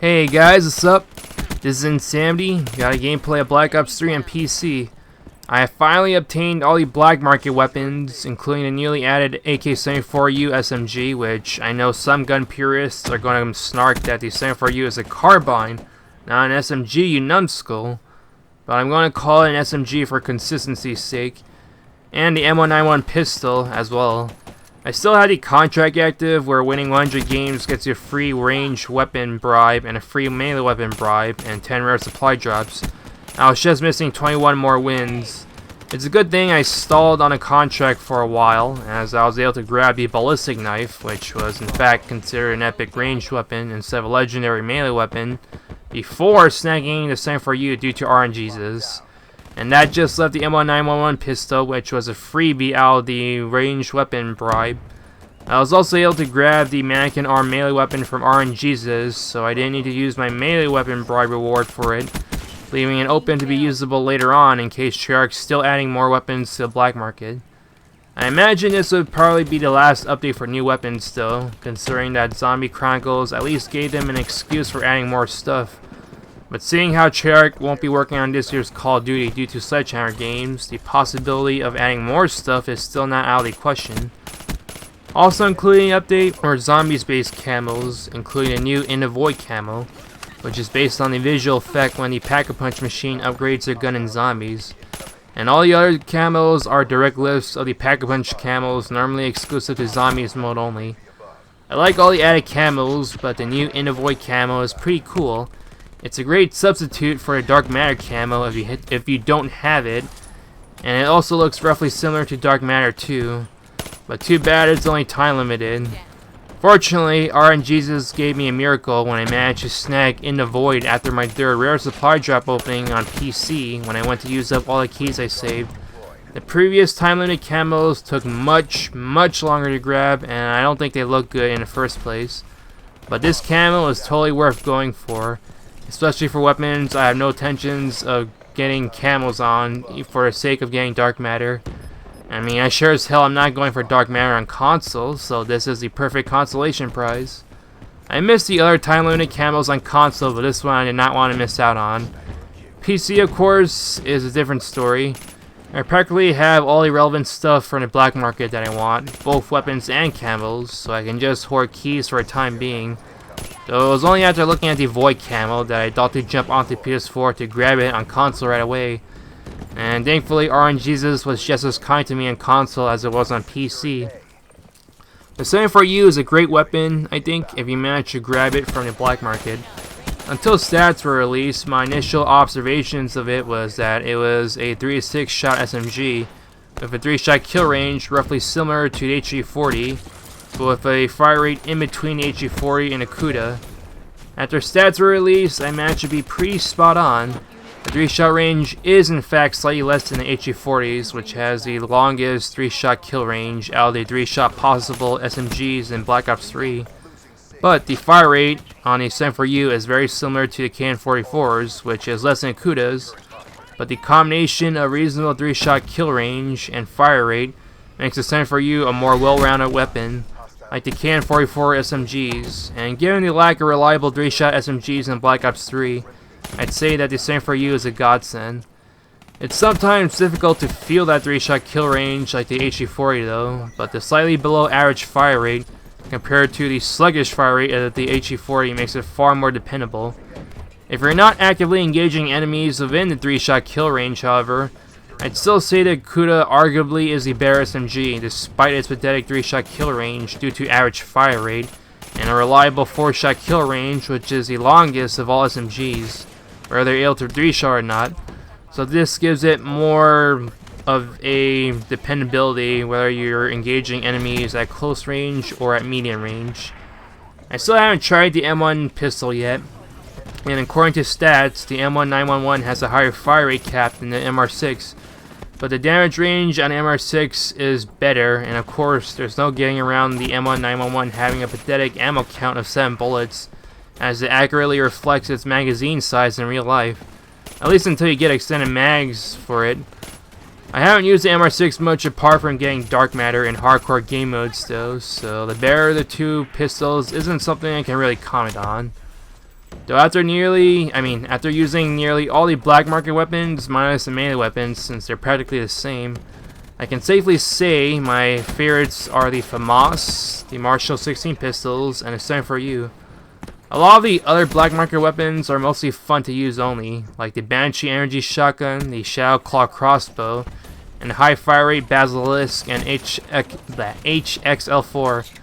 Hey guys, what's up? This is Insanity. Got a gameplay of Black Ops 3 on PC. I have finally obtained all the black market weapons, including the newly added AK-74U SMG, which I know some gun purists are going to snark that the 74U is a carbine, not an SMG, you numbskull. But I'm going to call it an SMG for consistency's sake. And the M191 pistol as well. I still had the contract active where winning 100 games gets you a free ranged weapon bribe and a free melee weapon bribe and 10 rare supply drops. I was just missing 21 more wins. It's a good thing I stalled on a contract for a while, as I was able to grab the ballistic knife, which was in fact considered an epic ranged weapon instead of a legendary melee weapon, before snagging the M4U due to RNGs. And that just left the M1911 pistol, which was a freebie out of the ranged weapon bribe. I was also able to grab the mannequin arm melee weapon from RNGs, so I didn't need to use my melee weapon bribe reward for it, leaving it open to be usable later on in case Treyarch's still adding more weapons to the black market. I imagine this would probably be the last update for new weapons though, considering that Zombie Chronicles at least gave them an excuse for adding more stuff. But seeing how Treyarch won't be working on this year's Call of Duty due to Sledgehammer games, the possibility of adding more stuff is still not out of the question. Also including an update are zombies-based camos, including a new In the Void camo, which is based on the visual effect when the Pack-a-Punch machine upgrades their gun in zombies. And all the other camos are direct lifts of the Pack-a-Punch camos normally exclusive to zombies mode only. I like all the added camos, but the new In the Void camo is pretty cool. It's a great substitute for a Dark Matter camo if you don't have it, and it also looks roughly similar to Dark Matter 2, but too bad it's only time limited. Fortunately, RNGs gave me a miracle when I managed to snag In the Void after my third rare supply drop opening on PC when I went to use up all the keys I saved. The previous time limited camos took much longer to grab, and I don't think they look good in the first place. But this camo is totally worth going for. Especially for weapons I have no intentions of getting camos on for the sake of getting Dark Matter. I mean, I sure as hell am not going for Dark Matter on console, so this is the perfect consolation prize. I missed the other time limited camos on console, but this one I did not want to miss out on. PC, of course, is a different story. I practically have all the relevant stuff for the black market that I want, both weapons and camos, so I can just hoard keys for a time being. Though it was only after looking at the Void camo that I thought to jump onto PS4 to grab it on console right away. And thankfully RNGs was just as kind to me on console as it was on PC. The 74U is a great weapon, I think, if you manage to grab it from the black market. Until stats were released, my initial observations of it was that it was a 3-6 shot SMG with a 3-shot kill range roughly similar to the HG40, but with a fire rate in between the HG40 and a CUDA. After stats were released, I managed to be pretty spot on. The 3-shot range is in fact slightly less than the HG40's, which has the longest 3-shot kill range out of the 3-shot possible SMGs in Black Ops 3. But the fire rate on the 74U is very similar to the KN-44's, which is less than CUDA's, but the combination of reasonable 3-shot kill range and fire rate makes the 74U a more well-rounded weapon, like the KN-44 SMGs, and given the lack of reliable 3-shot SMGs in Black Ops 3, I'd say that the 74U is a godsend. It's sometimes difficult to feel that 3-shot kill range like the HG40 though, but the slightly below average fire rate compared to the sluggish fire rate of the HG40 makes it far more dependable. If you're not actively engaging enemies within the 3-shot kill range, however, I'd still say that CUDA arguably is the better SMG, despite its pathetic 3-shot kill range due to average fire rate, and a reliable 4-shot kill range, which is the longest of all SMGs, whether they're able to 3-shot or not. So this gives it more of a dependability whether you're engaging enemies at close range or at medium range. I still haven't tried the M1 pistol yet, and according to stats, the M1911 has a higher fire rate cap than the MR6, but the damage range on MR6 is better, and of course there's no getting around the M1911 having a pathetic ammo count of 7 bullets, as it accurately reflects its magazine size in real life, at least until you get extended mags for it. I haven't used the MR6 much apart from getting Dark Matter in hardcore game modes though, so the bearer of the two pistols isn't something I can really comment on. Though after using nearly all the black market weapons minus the melee weapons, since they're practically the same, I can safely say my favorites are the FAMAS, the Marshall 16 pistols, and the 7.4U. A lot of the other black market weapons are mostly fun to use only, like the Banshee Energy Shotgun, the Shadow Claw Crossbow, and the High Fire Rate Basilisk and HXL4.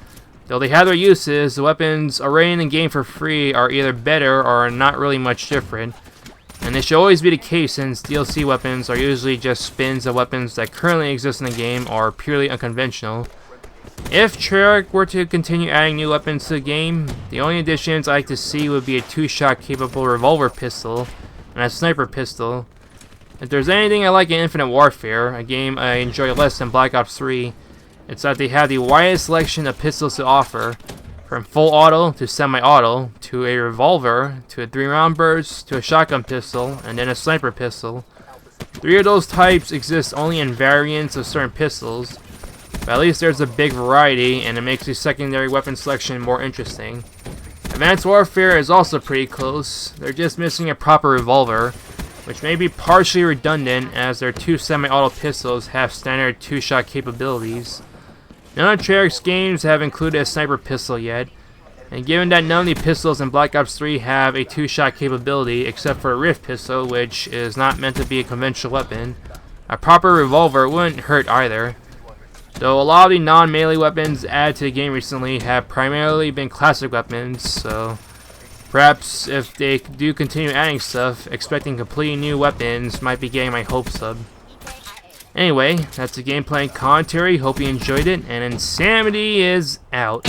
Though they have their uses, the weapons already in the game for free are either better or are not really much different. And this should always be the case since DLC weapons are usually just spins of weapons that currently exist in the game or are purely unconventional. If Treyarch were to continue adding new weapons to the game, the only additions I'd like to see would be a 2-shot capable revolver pistol and a sniper pistol. If there's anything I like in Infinite Warfare, a game I enjoy less than Black Ops 3, it's that they have the widest selection of pistols to offer, from full auto to semi-auto, to a revolver, to a 3-round burst, to a shotgun pistol, and then a sniper pistol. 3 of those types exist only in variants of certain pistols, but at least there's a big variety and it makes the secondary weapon selection more interesting. Advanced Warfare is also pretty close, they're just missing a proper revolver, which may be partially redundant as their 2 semi-auto pistols have standard 2-shot capabilities. None of Treyarch's games have included a sniper pistol yet, and given that none of the pistols in Black Ops 3 have a 2-shot capability except for a Rift pistol, which is not meant to be a conventional weapon, a proper revolver wouldn't hurt either. Though a lot of the non-melee weapons added to the game recently have primarily been classic weapons, so perhaps if they do continue adding stuff, expecting completely new weapons might be getting my hopes up. Anyway, that's the gameplay and commentary, hope you enjoyed it, and Insanity is out.